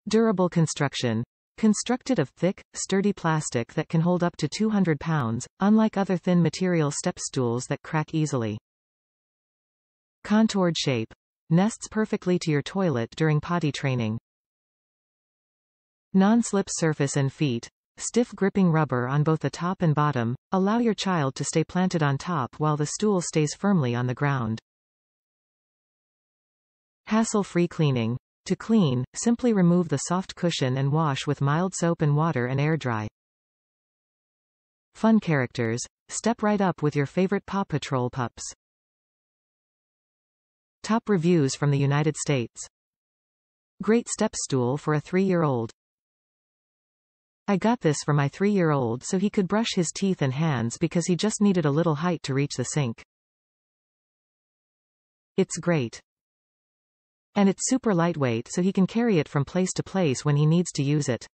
Durable construction. Constructed of thick, sturdy plastic that can hold up to 200 pounds, unlike other thin material step stools that crack easily. Contoured shape. Nests perfectly to your toilet during potty training. Non-slip surface and feet. Stiff gripping rubber on both the top and bottom, allow your child to stay planted on top while the stool stays firmly on the ground. Hassle-free cleaning. To clean, simply remove the soft cushion and wash with mild soap and water and air dry. Fun characters. Step right up with your favorite Paw Patrol pups. Top reviews from the United States. Great step stool for a 3-year-old. I got this for my 3-year-old so he could brush his teeth and hands because he just needed a little height to reach the sink. It's great. And it's super lightweight so he can carry it from place to place when he needs to use it.